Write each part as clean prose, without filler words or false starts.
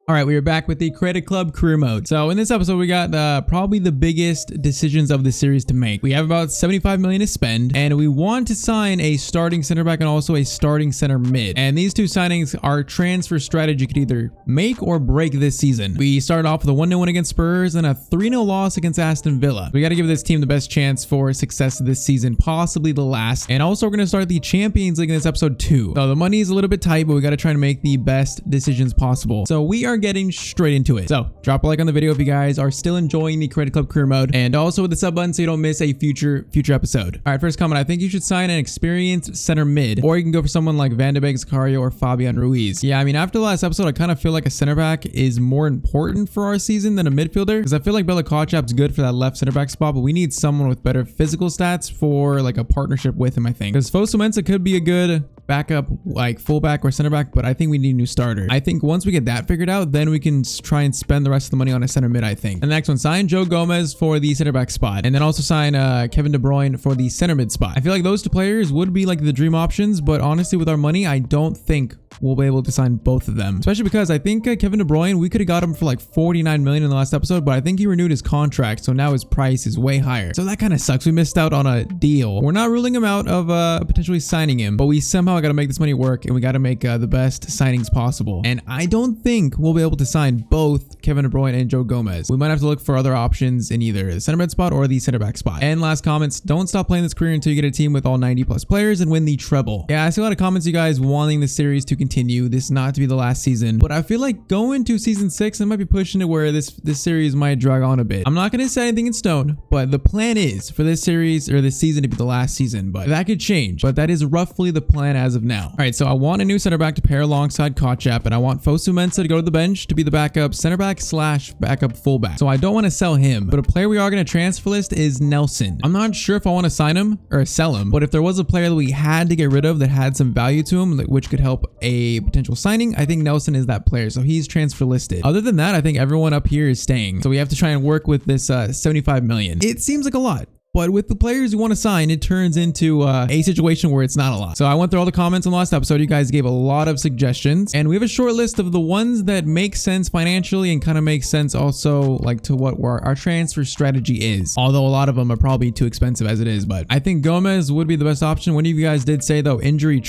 All right, we are back with the Credit Club career mode. So in this episode, we got probably the biggest decisions of the series to make. We have about 75 million to spend, and we want to sign a starting center back and also a starting center mid. And these two signings, our transfer strategy could either make or break this season. We started off with a 1-0 win against Spurs and a 3-0 loss against Aston Villa. We got to give this team the best chance for success this season, possibly the last. And also, we're going to start the Champions League in this episode too. So the money is a little bit tight, but we got to try to make the best decisions possible. So we are getting straight into it. So drop a like on the video if you guys are still enjoying the Credit Club career mode, and also with the sub button so you don't miss a future episode. All right, first comment. I think you should sign an experienced center mid, or you can go for someone like Van de Beek, Zakaria, or Fabian Ruiz. Yeah, I mean, after the last episode, I kind of feel like a center back is more important for our season than a midfielder, because I feel like Bella Kotchap's good for that left center back spot, but we need someone with better physical stats for like a partnership with him, I think. Because Fosu Mensah could be a good backup, like fullback or center back, but I think we need a new starter. I think once we get that figured out, then we can try and spend the rest of the money on a center mid, I think. And the next one, sign Joe Gomez for the center back spot, and then also sign Kevin De Bruyne for the center mid spot. I feel like those two players would be like the dream options, but honestly, with our money, I don't think we'll be able to sign both of them, especially because I think Kevin De Bruyne, we could have got him for like 49 million in the last episode, but I think he renewed his contract, so now his price is way higher. So that kind of sucks. We missed out on a deal. We're not ruling him out of potentially signing him, but we somehow got to make this money work, and we got to make the best signings possible. And I don't think we'll be able to sign both Kevin De Bruyne and Joe Gomez. We might have to look for other options in either the center mid spot or the center back spot. And last comments, don't stop playing this career until you get a team with all 90 plus players and win the treble. Yeah, I see a lot of comments, you guys wanting the series to continue, this not to be the last season, but I feel like going to season 6, I might be pushing it where this series might drag on a bit. I'm not going to say anything in stone, but the plan is for this series or this season to be the last season, but that could change. But that is roughly the plan as of now. All right, so I want a new center back to pair alongside Kotchap, and I want Fosu Mensah to go to the bench to be the backup center back / backup fullback. So I don't want to sell him, but a player we are going to transfer list is Nelson. I'm not sure if I want to sign him or sell him, but if there was a player that we had to get rid of that had some value to him, which could help a potential signing, I think Nelson is that player, so he's transfer listed. Other than that, I think everyone up here is staying, so we have to try and work with this 75 million. It seems like a lot, but with the players you want to sign, it turns into a situation where it's not a lot. So I went through all the comments on the last episode. You guys gave a lot of suggestions, and we have a short list of the ones that make sense financially and kind of make sense also like to what our transfer strategy is. Although a lot of them are probably too expensive as it is, but I think Gomez would be the best option. One of you guys did say though, injury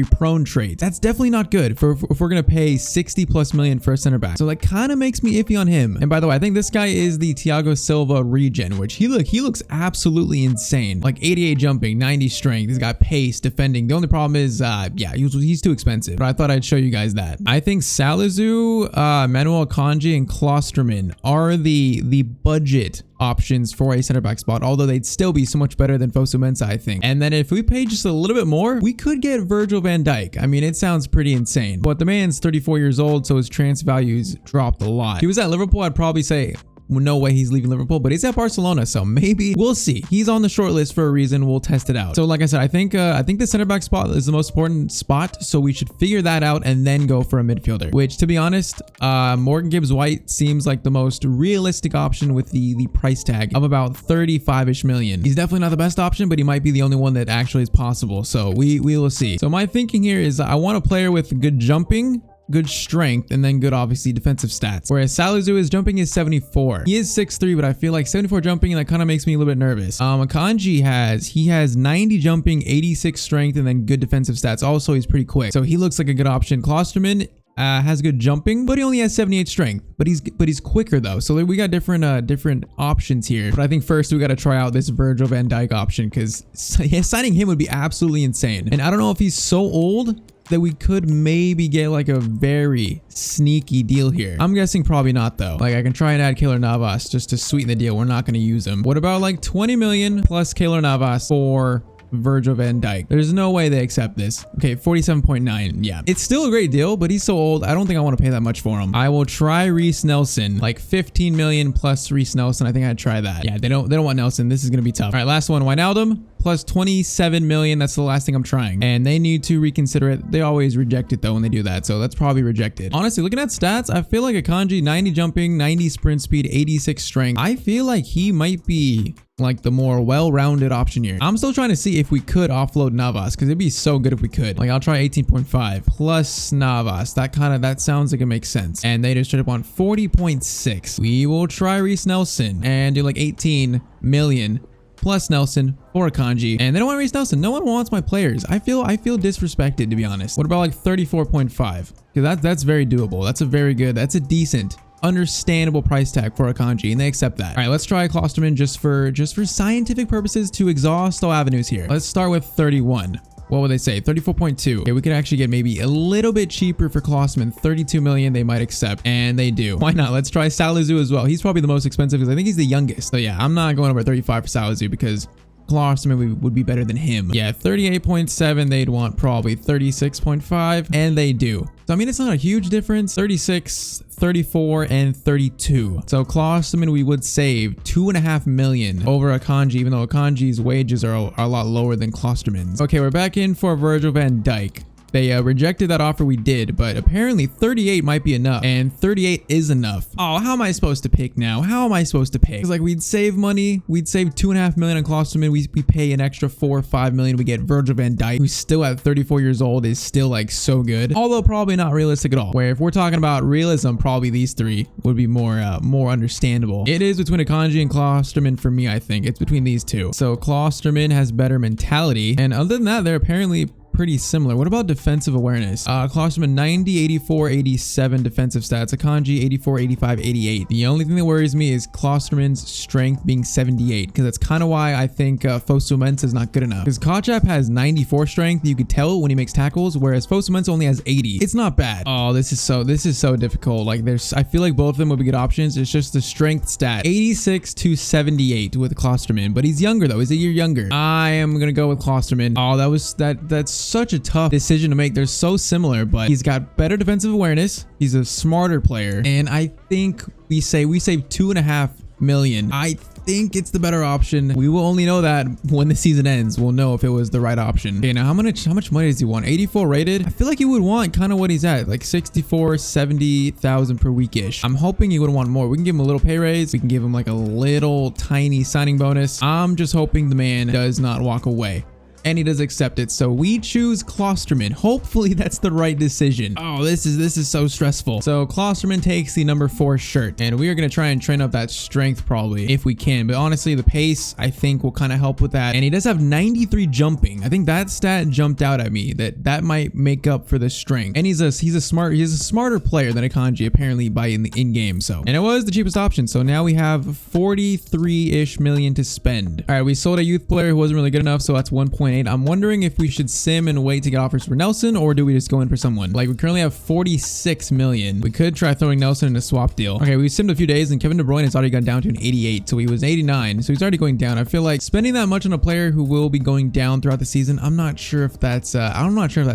prone trait. That's definitely not good if we're going to pay 60 plus million for a center back. So that kind of makes me iffy on him. And by the way, I think this guy is the Thiago Silva regen, which he looks absolutely insane. Like 88 jumping, 90 strength. He's got pace, defending. The only problem is, yeah, he's too expensive. But I thought I'd show you guys that. I think Salisu, Manuel Akanji, and Klosterman are the budget options for a center back spot, although they'd still be so much better than Fosu Mensah, I think. And then if we pay just a little bit more, we could get Virgil van Dijk. I mean, it sounds pretty insane, but the man's 34 years old, so his transfer values dropped a lot. If he was at Liverpool, I'd probably say no way he's leaving Liverpool, but he's at Barcelona, so maybe we'll see. He's on the short list for a reason. We'll test it out. So like I said, I think the center back spot is the most important spot, so we should figure that out and then go for a midfielder, which to be honest, Morgan Gibbs White seems like the most realistic option with the price tag of about 35-ish million. He's definitely not the best option, but he might be the only one that actually is possible, so we will see. So my thinking here is I want a player with good jumping, good strength, and then good obviously defensive stats. Whereas Salisu, his jumping is 74. He is 6'3", but I feel like 74 jumping, that kind of makes me a little bit nervous. Akanji has 90 jumping, 86 strength, and then good defensive stats. Also, he's pretty quick, so he looks like a good option. Klosterman has good jumping, but he only has 78 strength. But he's quicker though, so we got different options here. But I think first we got to try out this Virgil van Dijk option, because signing him would be absolutely insane. And I don't know if he's so old that we could maybe get like a very sneaky deal here. I'm guessing probably not though. Like I can try and add Keylor Navas just to sweeten the deal. We're not going to use him. What about like 20 million plus Keylor Navas for Virgil van Dijk? There's no way they accept this. Okay, 47.9. Yeah, it's still a great deal, but he's so old, I don't think I want to pay that much for him. I will try Reece Nelson, like 15 million plus Reece Nelson. I think I'd try that. Yeah, they don't want Nelson. This is gonna be tough. All right, last one, Wijnaldum plus 27 million. That's the last thing I'm trying, and they need to reconsider it. They always reject it though when they do that, so that's probably rejected. Honestly, looking at stats, I feel like Akanji, 90 jumping, 90 sprint speed, 86 strength. I feel like he might be like the more well-rounded option here. I'm still trying to see if we could offload Navas because it'd be so good if we could. Like I'll try 18.5 plus Navas. That sounds like it makes sense. And they just straight up on 40.6. We will try Reece Nelson and do like 18 million plus Nelson for Akanji. And they don't want Reece Nelson. No one wants my players. I feel disrespected, to be honest. What about like 34.5? Because that's very doable. That's a decent, understandable price tag for Akanji, and they accept that. All right, let's try Klosterman just for scientific purposes to exhaust all avenues here. Let's start with 31. What would they say? 34.2. Okay, we could actually get maybe a little bit cheaper for Klosterman. 32 million they might accept, and they do. Why not? Let's try Salazar as well. He's probably the most expensive because I think he's the youngest. So yeah, I'm not going over 35 for Salazar because Klosterman would be better than him. Yeah, 38.7 they'd want probably 36.5, and they do. So I mean, it's not a huge difference. 36, 34, and 32. So Klosterman we would save 2.5 million over Akanji, even though Akanji's wages are a lot lower than Klosterman's. Okay, we're back in for Virgil van Dijk. They rejected that offer we did, but apparently 38 might be enough, and 38 is enough. Oh, how am I supposed to pick now? How am I supposed to pick? It's like we'd save money. We'd save 2.5 million on Klosterman. We pay an extra 4 or 5 million. We get Virgil van Dijk, who's still at 34 years old, is still like so good. Although probably not realistic at all. Where if we're talking about realism, probably these three would be more understandable. It is between Akanji and Klosterman for me, I think. It's between these two. So Klosterman has better mentality, and other than that, they're apparently pretty similar. What about defensive awareness? Klosterman 90, 84, 87 defensive stats. Akanji 84, 85, 88. The only thing that worries me is Klosterman's strength being 78, because that's kind of why I think Fosu Mensah is not good enough. Because Kachap has 94 strength. You could tell when he makes tackles, whereas Fosu Mensah only has 80. It's not bad. Oh, this is so difficult. Like I feel like both of them would be good options. It's just the strength stat 86 to 78 with Klosterman, but he's younger though. He's a year younger. I am gonna go with Klosterman. Oh, that's such a tough decision to make. They're so similar, but he's got better defensive awareness. He's a smarter player, and I think we save 2.5 million. I think it's the better option. We will only know that when the season ends. We'll know if it was the right option. Okay, now how much money does he want? 84 rated. I feel like he would want kind of what he's at, like 64, 70,000 per weekish. I'm hoping he would want more. We can give him a little pay raise. We can give him like a little tiny signing bonus. I'm just hoping the man does not walk away. And he does accept it, so we choose Klosterman. Hopefully that's the right decision. Oh, this is so stressful. So Klosterman takes the number 4 shirt, and we are going to try and train up that strength probably if we can, but honestly the pace I think will kind of help with that. And he does have 93 jumping. I think that stat jumped out at me, that might make up for the strength. And he's a smarter player than Akanji apparently by in game. So, and it was the cheapest option, so now we have 43-ish million to spend. All right, we sold a youth player who wasn't really good enough, so that's 1.8. I'm wondering if we should sim and wait to get offers for Nelson, or do we just go in for someone? Like, we currently have 46 million. We could try throwing Nelson in a swap deal. Okay, we simmed a few days, and Kevin De Bruyne has already gone down to an 88, so he was 89, so he's already going down. I feel like spending that much on a player who will be going down throughout the season, I'm not sure if that's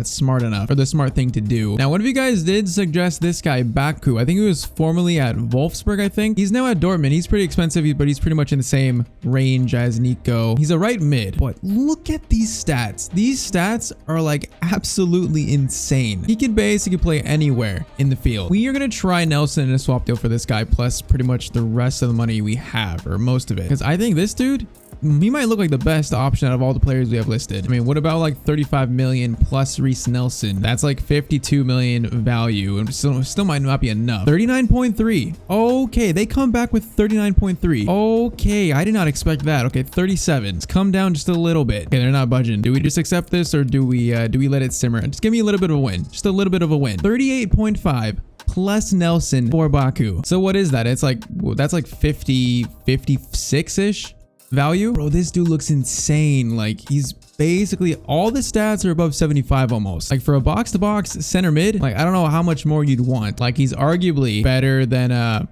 smart enough, or the smart thing to do. Now, one of you guys did suggest this guy, Baku. I think he was formerly at Wolfsburg, I think. He's now at Dortmund. He's pretty expensive, but he's pretty much in the same range as Nico. He's a right mid, but look at these stats. These stats are like absolutely insane. He could basically play anywhere in the field. We are going to try Nelson in a swap deal for this guy, plus pretty much the rest of the money we have, or most of it. Because I think this dude, he might look like the best option out of all the players we have listed. I mean, what about like 35 million plus Reece Nelson? That's like 52 million value, and still might not be enough. 39.3. Okay, they come back with 39.3. Okay, I did not expect that. Okay, 37. It's come down just a little bit. Okay, they're not budging. Do we just accept this, or do we let it simmer? Just give me a little bit of a win. Just a little bit of a win. 38.5. plus Nelson for Baku. So what is that? It's like, that's like 56-ish value. Bro, this dude looks insane. Like, he's basically, all the stats are above 75 almost. Like, for a box-to-box center mid, like, I don't know how much more you'd want. Like, he's arguably better than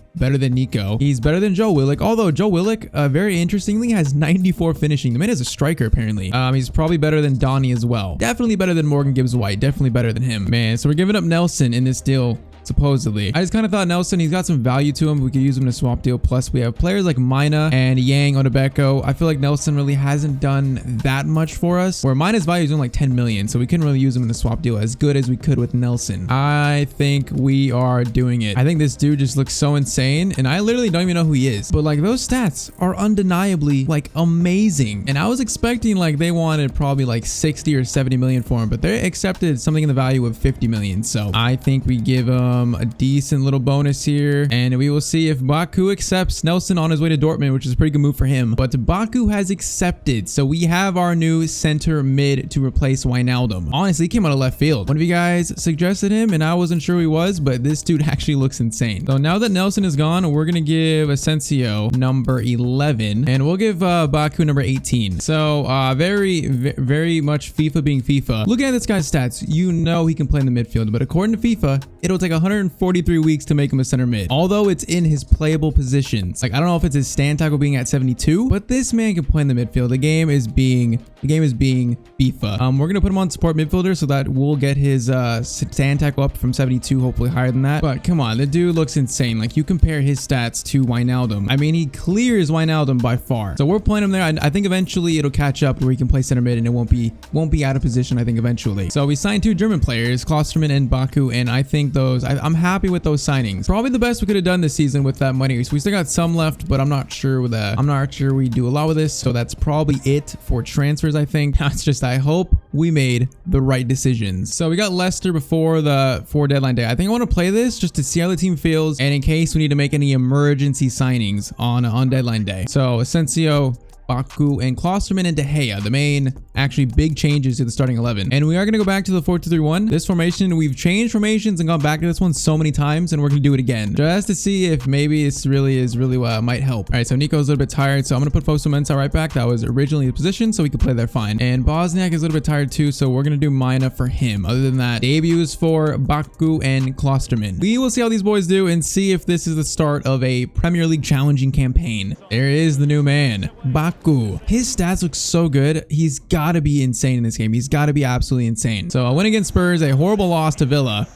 Nico. He's better than Joe Willock, although Joe Willock, very interestingly, has 94 finishing. The man is a striker, apparently. He's probably better than Donnie as well. Definitely better than Morgan Gibbs White. Definitely better than him. Man, so we're giving up Nelson in this deal supposedly. I just kind of thought Nelson, he's got some value to him. We could use him in a swap deal. Plus, we have players like Mina and Yang Odebeko. I feel like Nelson really hasn't done that much for us. Where Mina's value is only like 10 million, so we couldn't really use him in the swap deal as good as we could with Nelson. I think we are doing it. I think this dude just looks so insane, and I literally don't even know who he is. But like those stats are undeniably like amazing. And I was expecting like they wanted probably like 60 or 70 million for him, but they accepted something in the value of 50 million. So I think we give him a decent little bonus here, and we will see if Baku accepts Nelson on his way to Dortmund, which is a pretty good move for him. But Baku has accepted, so we have our new center mid to replace Wijnaldum. Honestly, he came out of left field. One of you guys suggested him, and I wasn't sure who he was, but this dude actually looks insane. So now that Nelson is gone, we're gonna give Asensio number 11, and we'll give Baku number 18. So very much FIFA being FIFA. Looking at this guy's stats, you know he can play in the midfield, but according to FIFA, it'll take 143 weeks to make him a center mid, although it's in his playable positions. Like, I don't know if it's his stand tackle being at 72, but this man can play in the midfield. The game is being FIFA. We're gonna put him on support midfielder so that we'll get his stand tackle up from 72, hopefully higher than that. But come on, the dude looks insane. Like, you compare his stats to Wijnaldum. I mean, he clears Wijnaldum by far. So we're playing him there. I think eventually it'll catch up where he can play center mid and it won't be out of position, I think, eventually. So we signed 2 German players, Klosterman and Baku, and I think I'm happy with those signings. Probably the best we could have done this season with that money. So we still got some left, but I'm not sure we do a lot with this. So that's probably it for transfers, I think. It's just, I hope we made the right decisions. So we got Leicester before deadline day. I think I want to play this just to see how the team feels, and in case we need to make any emergency signings on deadline day. So Asensio, Baku, and Klosterman and De Gea, the main actually big changes to the starting 11. And we are going to go back to the 4-2-3-1. This formation, we've changed formations and gone back to this one so many times, and we're going to do it again just to see if maybe this really might help. All right, so Nico's a little bit tired, so I'm going to put Fosu Mensah right back. That was originally the position, so we could play there fine. And Bosniak is a little bit tired too, so we're going to do Mina for him. Other than that, debuts for Baku and Klosterman. We will see how these boys do and see if this is the start of a Premier League challenging campaign. There is the new man, Baku. His stats look so good. He's got to be insane in this game. He's got to be absolutely insane. So a win against Spurs, a horrible loss to Villa.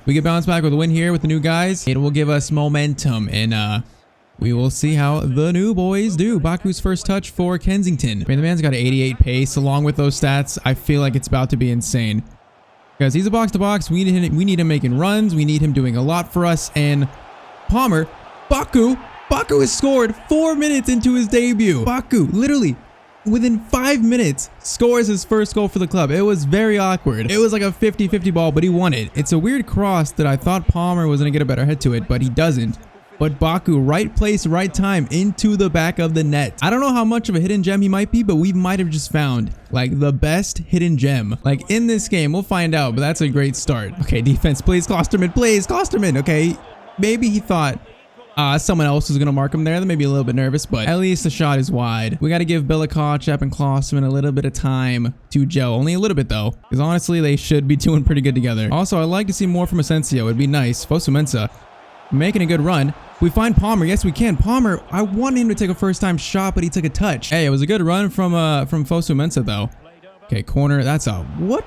We get bounced back with a win here with the new guys. It will give us momentum, and we will see how the new boys do. Baku's first touch for Kensington. I mean, the man's got an 88 pace. Along with those stats, I feel like it's about to be insane. Because he's a box-to-box. We need him making runs. We need him doing a lot for us. And Palmer, Baku has scored 4 minutes into his debut. Baku, literally, within 5 minutes, scores his first goal for the club. It was very awkward. It was like a 50-50 ball, but he won it. It's a weird cross that I thought Palmer was going to get a better head to it, but he doesn't. But Baku, right place, right time, into the back of the net. I don't know how much of a hidden gem he might be, but we might have just found like the best hidden gem like in this game. We'll find out, but that's a great start. Okay, defense, please, Klosterman, please, Klosterman. Okay, maybe he thought someone else was going to mark him there. They may be a little bit nervous, but at least the shot is wide. We got to give Billikachep and Klosterman a little bit of time to gel. Only a little bit, though, because honestly, they should be doing pretty good together. Also, I'd like to see more from Asensio. It'd be nice. Fosu Mensah making a good run. We find Palmer. Yes, we can. Palmer, I wanted him to take a first-time shot, but he took a touch. Hey, it was a good run from Fosu Mensah, though. Okay, corner. That's a... What?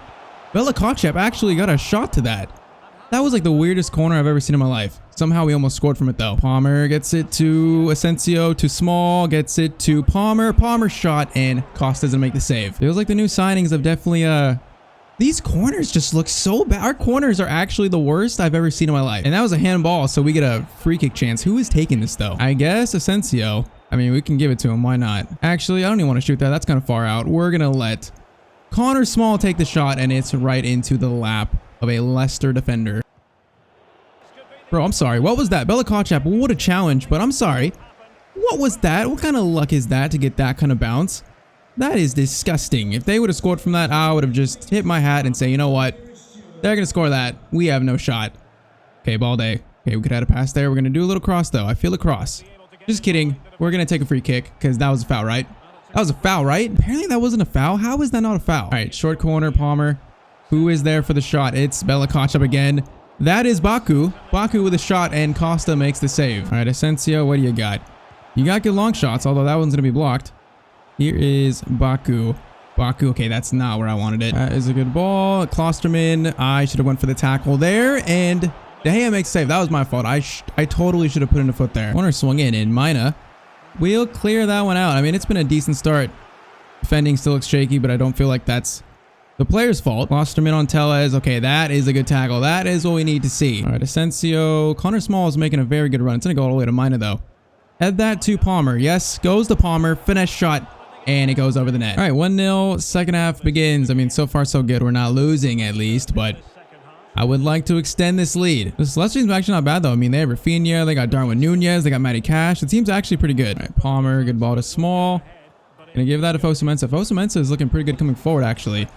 Billikachep actually got a shot to that. That was like the weirdest corner I've ever seen in my life. Somehow we almost scored from it though. Palmer gets it to Asensio, too small, gets it to Palmer. Palmer shot, and Costa doesn't make the save. Feels like the new signings have definitely, these corners just look so bad. Our corners are actually the worst I've ever seen in my life. And that was a handball, so we get a free kick chance. Who is taking this though? I guess Asensio. I mean, we can give it to him. Why not? Actually, I don't even want to shoot that. That's kind of far out. We're going to let Connor Small take the shot, and it's right into the lap of a Leicester defender. Bro, I'm sorry. What was that? Billikachep, what a challenge, but I'm sorry. What was that? What kind of luck is that to get that kind of bounce? That is disgusting. If they would have scored from that, I would have just hit my hat and say, you know what? They're going to score that. We have no shot. Okay, ball day. Okay, we could have a pass there. We're going to do a little cross, though. I feel a cross. Just kidding. We're going to take a free kick because that was a foul, right? That was a foul, right? Apparently that wasn't a foul. How is that not a foul? All right, short corner, Palmer. Who is there for the shot? It's Billikachep again. That is Baku. Baku with a shot, and Costa makes the save. All right, Asensio, what do you got? You got good long shots, although that one's going to be blocked. Here is Baku. Baku, okay, that's not where I wanted it. That is a good ball. Klosterman, I should have went for the tackle there, and De Gea makes save. That was my fault. I totally should have put in a foot there. Corner swung in, and Mina will clear that one out. I mean, it's been a decent start. Defending still looks shaky, but I don't feel like that's the player's fault. Klosterman on Tellez. Okay, that is a good tackle. That is what we need to see. All right, Asensio. Connor Small is making a very good run. It's going to go all the way to Mina, though. Head that to Palmer. Yes, goes to Palmer. Finesse shot. And it goes over the net. All right, 1-0. Second half begins. I mean, so far so good. We're not losing at least, but I would like to extend this lead. This Leicester team's actually not bad, though. I mean, they have Rafinha. They got Darwin Nunez. They got Matty Cash. The team's actually pretty good. All right, Palmer. Good ball to Small. Gonna give that to Fosu-Mensah. Fosu-Mensah is looking pretty good coming forward, actually.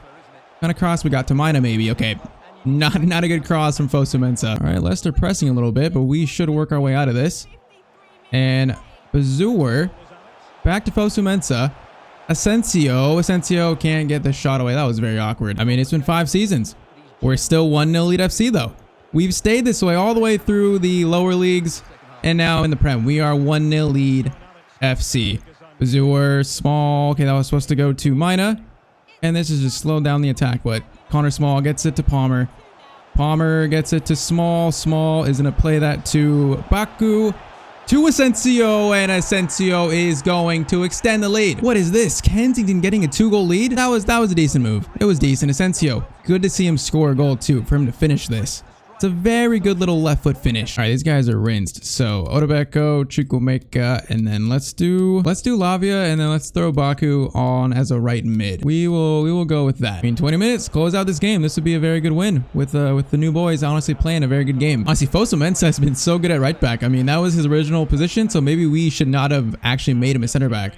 Kind of cross we got to Mina, maybe. Okay. Not a good cross from Fosu-Mensah. All right, Leicester pressing a little bit, but we should work our way out of this. And Bazour. Back to Fosu-Mensah. Asensio can't get the shot away. That was very awkward. I mean, it's been 5 seasons. We're still 1-0 lead FC, though. We've stayed this way all the way through the lower leagues. And now in the Prem, we are 1-0 lead FC. Bazour, Small. Okay, that was supposed to go to Mina. And this is just slowed down the attack, but Connor Small gets it to Palmer. Palmer gets it to Small. Small is going to play that to Baku. To Asensio, and Asensio is going to extend the lead. What is this? Kensington getting a 2-goal lead? That was a decent move. It was decent. Asensio, good to see him score a goal too, for him to finish this. It's a very good little left foot finish. All right, these guys are rinsed. So Odebeko, Chukwuemeka, and then let's do Lavia, and then let's throw Baku on as a right mid. We will go with that. I mean, 20 minutes, close out this game. This would be a very good win with the new boys honestly playing a very good game. Honestly, Fosu-Mensah has been so good at right back. I mean, that was his original position, so maybe we should not have actually made him a center back.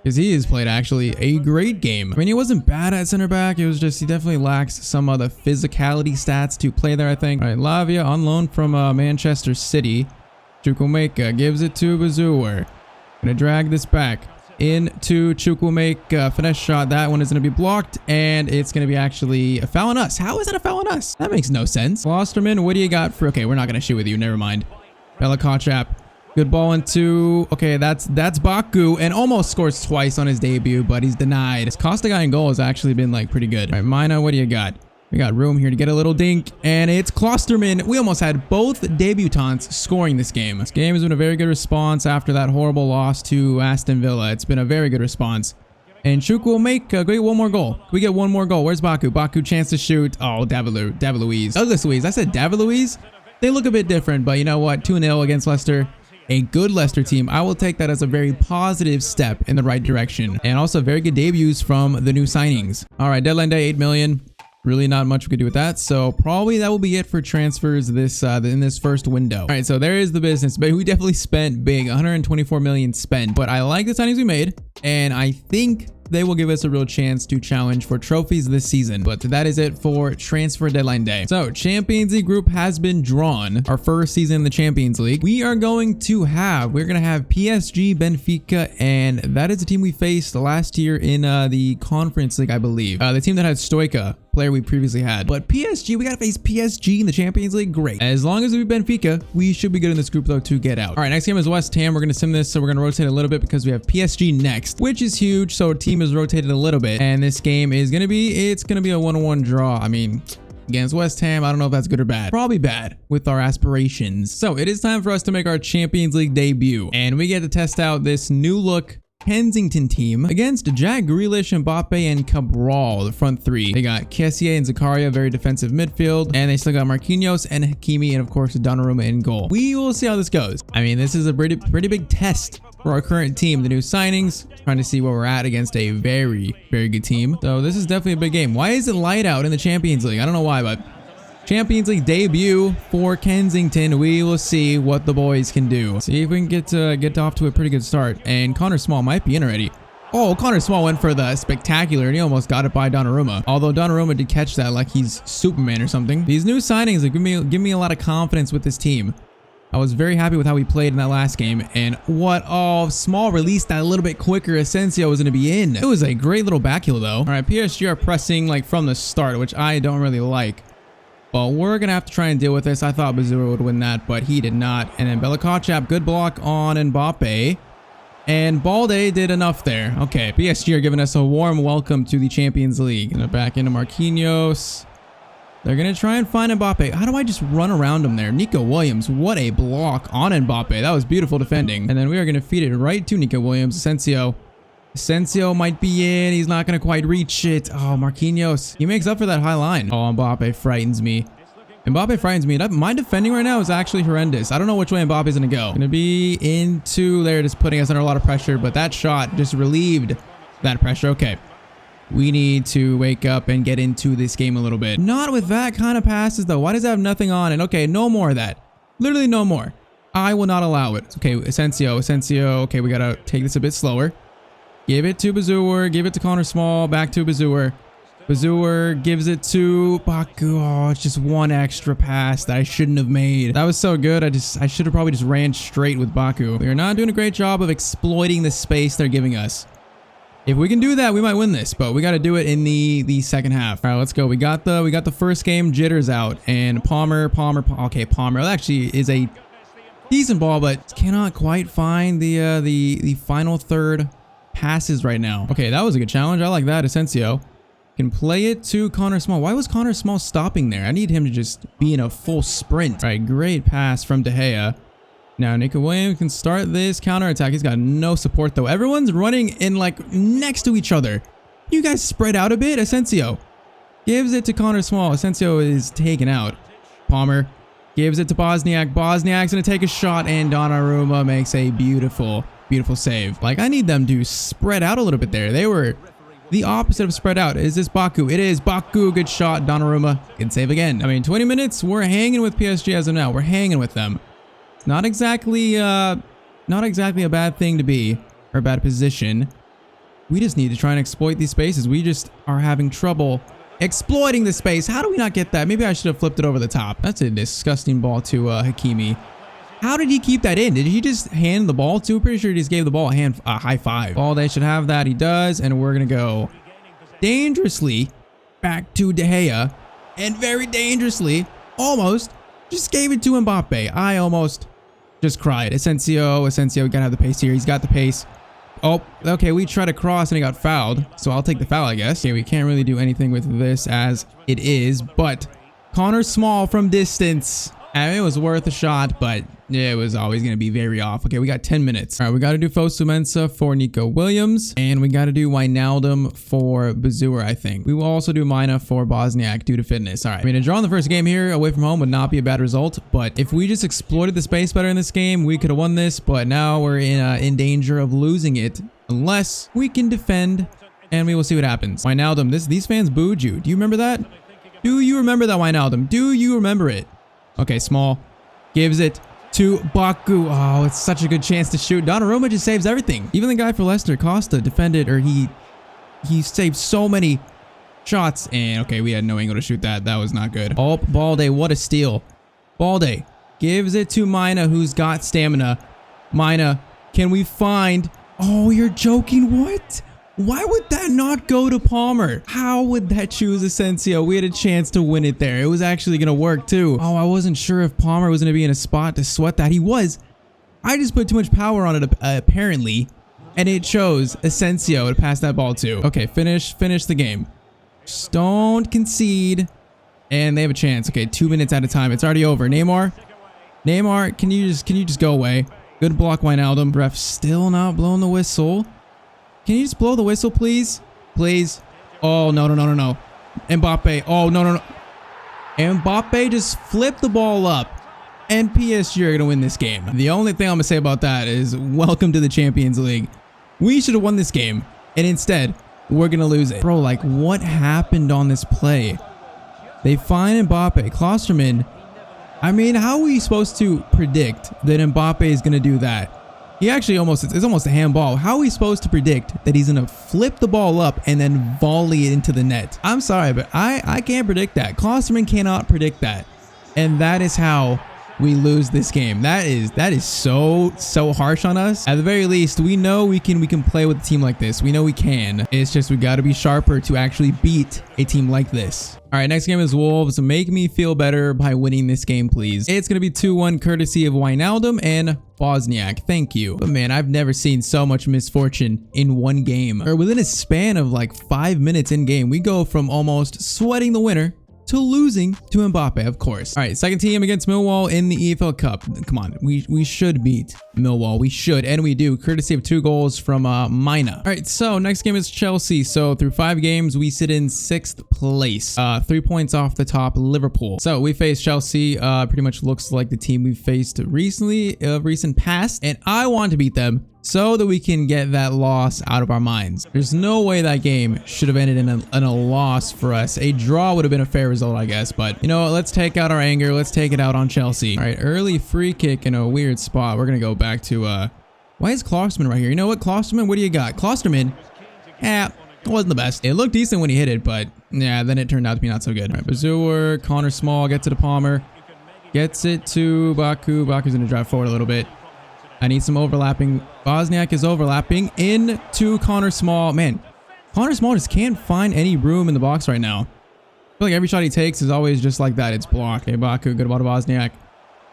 Because he has played actually a great game. I mean, he wasn't bad at center back. It was just he definitely lacks some of the physicality stats to play there, I think. All right, Lavia on loan from Manchester City. Chukwuemeka gives it to Bazour. Gonna drag this back into Chukwuemeka. Finesse shot. That one is going to be blocked. And it's going to be actually a foul on us. How is that a foul on us? That makes no sense. Klosterman, what do you got for... Okay, we're not going to shoot with you. Never mind. Bella Kotchap. Good ball into, okay, that's Baku, and almost scores twice on his debut, but he's denied. His Costa guy in goal has actually been like pretty good. All right, Mina, what do you got? We got room here to get a little dink, and it's Klosterman. We almost had both debutants scoring this game. This game has been a very good response after that horrible loss to Aston Villa. It's been a very good response. And Chukwuemeka will make one more goal. Can we get one more goal? Where's Baku? Baku, chance to shoot. Oh, David Luiz. Douglas Luiz. I said David Luiz. They look a bit different, but you know what? 2-0 against Leicester. A good Leicester team. I will take that as a very positive step in the right direction. And also very good debuts from the new signings. All right, deadline day, 8 million. Really not much we could do with that. So probably that will be it for transfers this in this first window. All right, so there is the business. But we definitely spent big, 124 million spent. But I like the signings we made. And I think they will give us a real chance to challenge for trophies this season. But that is it for transfer deadline day. So Champions League group has been drawn. Our first season in the Champions League. We're going to have PSG, Benfica, and that is the team we faced last year in the Conference League, I believe. The team that had Stoica, player we previously had. But PSG, we got to face PSG in the Champions League. Great. As long as we beat Benfica, we should be good in this group though to get out. All right, next game is West Ham. We're going to sim this, so we're going to rotate a little bit because we have PSG next, which is huge. So our team is rotated a little bit, and this game is going to be, it's going to be a 1-1 draw. I mean, against West Ham, I don't know if that's good or bad. Probably bad with our aspirations. So it is time for us to make our Champions League debut, and we get to test out this new look Kensington team against Jack Grealish, Mbappe, and Cabral, the front three. They got Kessié and Zakaria, very defensive midfield, and they still got Marquinhos and Hakimi, and of course Donnarumma in goal. We will see how this goes. I mean, this is a pretty big test for our current team. The new signings, trying to see where we're at against a very good team. So this is definitely a big game. Why is it light out in the Champions League? I don't know why, but Champions League debut for Kensington. We will see what the boys can do. See if we can get off to a pretty good start. And Connor Small might be in already. Oh, Connor Small went for the spectacular, and he almost got it by Donnarumma. Although Donnarumma did catch that like he's Superman or something. These new signings give me a lot of confidence with this team. I was very happy with how we played in that last game. And what? Oh, Small released that a little bit quicker. Asensio was going to be in. It was a great little back heel though. All right, PSG are pressing like from the start, which I don't really like. Well, we're going to have to try and deal with this. I thought Bazour would win that, but he did not. And then Bella Kotchap, good block on Mbappe. And Balde did enough there. Okay, PSG are giving us a warm welcome to the Champions League. And back into Marquinhos. They're going to try and find Mbappe. How do I just run around him there? Nico Williams, what a block on Mbappe. That was beautiful defending. And then we are going to feed it right to Nico Williams. Asensio. Asensio might be in. He's not going to quite reach it. Oh, Marquinhos. He makes up for that high line. Oh, Mbappe frightens me. Mbappe frightens me. My defending right now is actually horrendous. I don't know which way Mbappe is going to go. Going to be into there, just putting us under a lot of pressure. But that shot just relieved that pressure. Okay. We need to wake up and get into this game a little bit. Not with that kind of passes, though. Why does it have nothing on it? Okay, no more of that. Literally no more. I will not allow it. Okay, Asensio. Okay, we got to take this a bit slower. Give it to Bazoer. Give it to Connor Small. Back to Bazoer. Bazoer gives it to Baku. Oh, it's just one extra pass that I shouldn't have made. That was so good. I should have probably just ran straight with Baku. We are not doing a great job of exploiting the space they're giving us. If we can do that, we might win this, but we got to do it in the second half. All right, let's go. We got the first game jitters out, and Palmer. Okay, Palmer actually is a decent ball, but cannot quite find the final third passes right now. Okay, that was a good challenge. I like that. Asensio can play it to Connor Small. Why was Connor Small stopping there? I need him to just be in a full sprint. All right, great pass from De Gea. Now Nico Williams can start this counter attack. He's got no support though. Everyone's running in like next to each other. You guys spread out a bit. Asensio gives it to Connor Small. Asensio is taken out. Palmer gives it to Bosniak. Bosniak's gonna take a shot, and Donnarumma makes a beautiful save. Like, I need them to spread out a little bit there. They were the opposite of spread out. Is this Baku? It is Baku. Good shot. Donnarumma. Good save again. I mean, 20 minutes. We're hanging with PSG as of now. We're hanging with them. Not exactly a bad thing to be, or a bad position. We just need to try and exploit these spaces. We just are having trouble exploiting the space. How do we not get that? Maybe I should have flipped it over the top. That's a disgusting ball to Hakimi. How did he keep that in? Did he just hand the ball to? Pretty sure he just gave the ball a high five. Balde should have that. He does. And we're going to go dangerously back to De Gea. And very dangerously, almost, just gave it to Mbappe. I almost just cried. Asensio, we got to have the pace here. He's got the pace. Oh, okay. We tried to cross and he got fouled. So I'll take the foul, I guess. Okay, we can't really do anything with this as it is. But Connor Small from distance. I mean, it was worth a shot, but yeah, it was always going to be very off. Okay, we got 10 minutes. All right, we got to do Fosu Mensah for Nico Williams, and we got to do Wijnaldum for Bazoer, I think. We will also do Mina for Bosniak due to fitness. All right, I mean, a draw in the first game here away from home would not be a bad result, but if we just exploited the space better in this game, we could have won this, but now we're in danger of losing it unless we can defend, and we will see what happens. Wijnaldum, these fans booed you. Do you remember that? Do you remember that, Wijnaldum? Do you remember it? Okay, Small gives it to Baku. Oh, it's such a good chance to shoot. Donnarumma just saves everything. Even the guy for Leicester, Costa, defended, or he saved so many shots. And okay, we had no angle to shoot that. That was not good. Oh, Balde, what a steal. Balde gives it to Mina, who's got stamina. Mina, can we find... Oh, you're joking. What? Why would that not go to Palmer? How would that choose Asensio? We had a chance to win it there. It was actually going to work too. Oh, I wasn't sure if Palmer was going to be in a spot to sweat that. He was. I just put too much power on it apparently, and it chose Asensio to pass that ball to. Okay, finish the game. Just don't concede. And they have a chance. Okay, 2 minutes at a time. It's already over. Neymar, can you just go away? Good block, Wijnaldum. Ref still not blowing the whistle. Can you just blow the whistle, please? Please. Oh, no. Mbappe. Oh, no. Mbappe just flipped the ball up. And PSG are going to win this game. The only thing I'm going to say about that is welcome to the Champions League. We should have won this game. And instead, we're going to lose it. Bro, like, what happened on this play? They find Mbappe. Klosterman. I mean, how are we supposed to predict that Mbappe is going to do that? He actually it's almost a handball. How are we supposed to predict that he's going to flip the ball up and then volley it into the net? I'm sorry, but I can't predict that. Klosterman cannot predict that. And that is how we lose this game. That is so harsh on us. At the very least, we know we can play with a team like this. We know we can. It's just we got to be sharper to actually beat a team like this. All right, next game is Wolves. Make me feel better by winning this game, please. It's going to be 2-1 courtesy of Wijnaldum and Bosniak. Thank you. But man, I've never seen so much misfortune in one game. Or within a span of like 5 minutes in game, we go from almost sweating the winner to losing to Mbappe, of course. All right, second team against Millwall in the EFL Cup. Come on, we should beat Millwall. We should, and we do, courtesy of 2 goals from Mina. All right, so next game is Chelsea. So through 5 games, we sit in 6th place, 3 points off the top Liverpool. So we face Chelsea. Pretty much looks like the team we've faced recently, recent past, and I want to beat them so that we can get that loss out of our minds. There's no way that game should have ended in a loss for us. A draw would have been a fair result, I guess, but you know what? Let's take out our anger. Let's take it out on Chelsea. All right, early free kick in a weird spot. We're gonna go back to why is Klosterman right here? You know what, Klosterman, what do you got? Klosterman, it wasn't the best. It looked decent when he hit it, but yeah, then it turned out to be not so good. All right, Bazour, Connor Small gets it to Palmer, gets it to Baku. Baku's gonna drive forward a little bit. I need some overlapping. Bosniak is overlapping into Connor Small. Man, Connor Small just can't find any room in the box right now. I feel like every shot he takes is always just like that. It's blocked. Okay, Baku, good ball to Bosniak.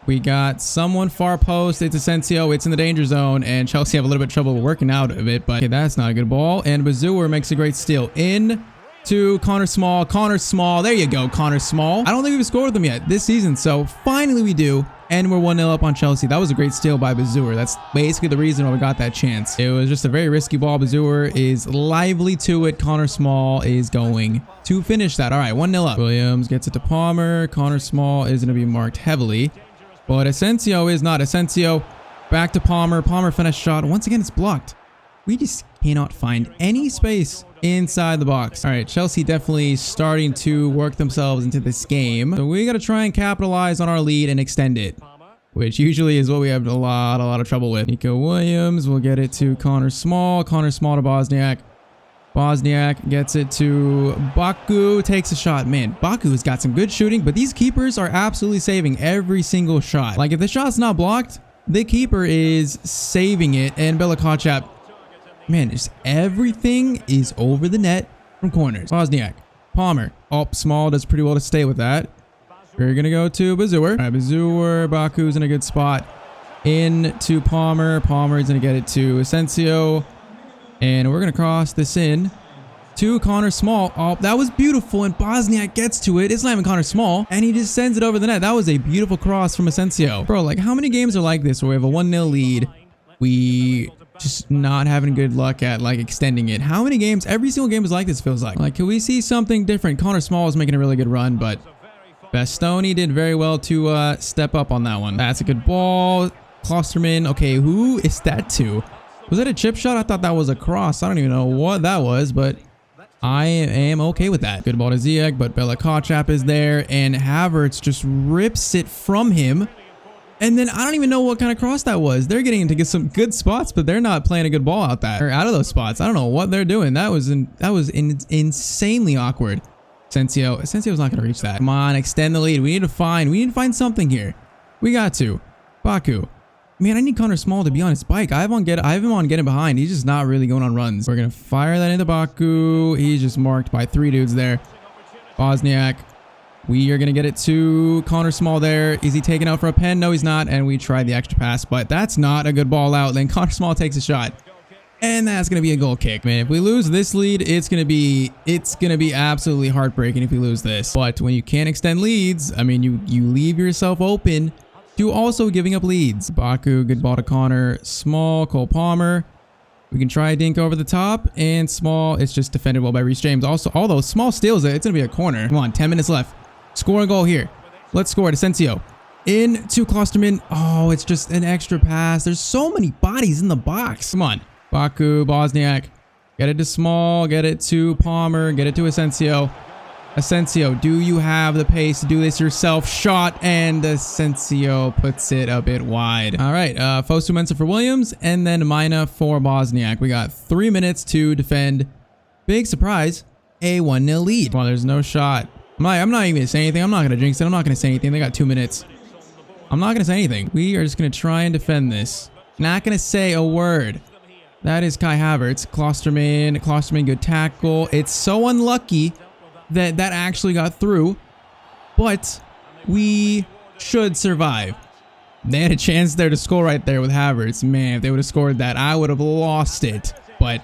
We got someone far post. It's Asensio. It's in the danger zone, and Chelsea have a little bit of trouble working out of it, but okay, that's not a good ball. And Bazour makes a great steal in to Connor Small. Connor Small. There you go, Connor Small. I don't think we've scored with them yet this season, so finally we do. And we're 1-0 up on Chelsea. That was a great steal by Bazour. That's basically the reason why we got that chance. It was just a very risky ball. Bazour is lively to it. Connor Small is going to finish that. All right, 1-0 up. Williams gets it to Palmer. Connor Small is going to be marked heavily, but Asensio is not. Asensio back to Palmer. Palmer finished shot. Once again, it's blocked. We just cannot find any space inside the box. All right, Chelsea definitely starting to work themselves into this game. So we got to try and capitalize on our lead and extend it, which usually is what we have a lot of trouble with. Nico Williams will get it to Connor Small. Connor Small to Bosniak. Bosniak gets it to Baku. Takes a shot. Man, Baku's got some good shooting, but these keepers are absolutely saving every single shot. Like, if the shot's not blocked, the keeper is saving it. And Belakocap, man, just everything is over the net from corners. Bosniak, Palmer. Oh, Small does pretty well to stay with that. We're going to go to Bazour. All right, Bazour. Baku's in a good spot. In to Palmer. Palmer is going to get it to Asensio. And we're going to cross this in to Connor Small. Oh, that was beautiful. And Bosniak gets to it. It's not even Connor Small. And he just sends it over the net. That was a beautiful cross from Asensio. Bro, like, how many games are like this where we have a 1-0 lead? We just not having good luck at like extending it. How many games? Every single game is like this, feels like. Like, can we see something different? Connor Small is making a really good run, but Bastoni did very well to step up on that one. That's a good ball. Klosterman. Okay, who is that to? Was that a chip shot? I thought that was a cross. I don't even know what that was, but I am okay with that. Good ball to Ziyech, but Belakocap is there, and Havertz just rips it from him. And then I don't even know what kind of cross that was. They're getting into some good spots, but they're not playing a good ball out of those spots. I don't know what they're doing. That was insanely awkward. Asensio's not going to reach that. Come on, extend the lead. We need to find something here. We got to. Baku. Man, I need Connor Small to be on his bike. I have him on getting behind. He's just not really going on runs. We're going to fire that into Baku. He's just marked by 3 dudes there. Bosniak. We are going to get it to Connor Small there. Is he taken out for a pen? No, he's not. And we tried the extra pass, but that's not a good ball out. Then Connor Small takes a shot. And that's going to be a goal kick, man. If we lose this lead, it's going to be absolutely heartbreaking if we lose this. But when you can't extend leads, I mean, you leave yourself open to also giving up leads. Baku, good ball to Connor Small, Cole Palmer. We can try a dink over the top, and Small, it's just defended well by Reece James. Also, all those Small steals it. It's going to be a corner. Come on, 10 minutes left. Score a goal here. Let's score it. Asensio. In to Klosterman. Oh, it's just an extra pass. There's so many bodies in the box. Come on. Baku, Bosniak. Get it to Small. Get it to Palmer. Get it to Asensio. Asensio, do you have the pace to do this yourself? Shot, and Asensio puts it a bit wide. All right, Fosu Mensah for Williams, and then Mina for Bosniak. We got 3 minutes to defend. Big surprise, a 1-0 lead. Well, there's no shot. I'm not even going to say anything. I'm not going to jinx it. I'm not going to say anything. They got 2 minutes. I'm not going to say anything. We are just going to try and defend this. Not going to say a word. That is Kai Havertz. Klosterman, good tackle. It's so unlucky that actually got through, but we should survive. They had a chance there to score right there with Havertz. Man, if they would have scored that, I would have lost it. But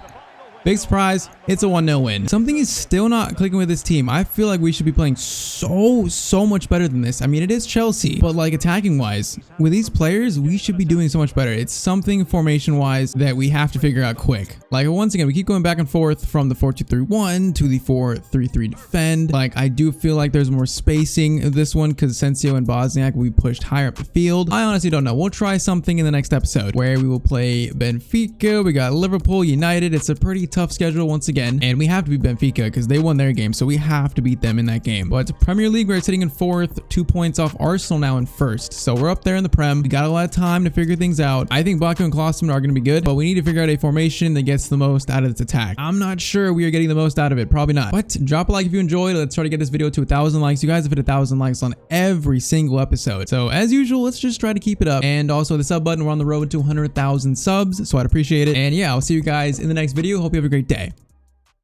Big surprise, it's a 1-0 win. Something is still not clicking with this team. I feel like we should be playing so much better than this. I mean, it is Chelsea, but like attacking wise, with these players, we should be doing so much better. It's something formation wise that we have to figure out quick. Like once again, we keep going back and forth from the 4-2-3-1 to the 4-3-3 defend. Like I do feel like there's more spacing of this one because Sensio and Bosniak will be pushed higher up the field. I honestly don't know. We'll try something in the next episode where we will play Benfica. We got Liverpool, United. It's a pretty tough schedule once again, and we have to beat Benfica because they won their game, so we have to beat them in that game. But Premier League, we're sitting in 4th, 2 points off Arsenal now in 1st, so we're up there in the Prem. We got a lot of time to figure things out. I think Baku and Klosterman are going to be good, but we need to figure out a formation that gets the most out of its attack. I'm not sure we are getting the most out of it, probably not, but drop a like if you enjoyed. Let's try to get this video to 1,000 likes. You guys have hit 1,000 likes on every single episode, so as usual, let's just try to keep it up. And also the sub button, we're on the road to 100,000 subs, so I'd appreciate it. And yeah, I'll see you guys in the next video. Hope you have a great day.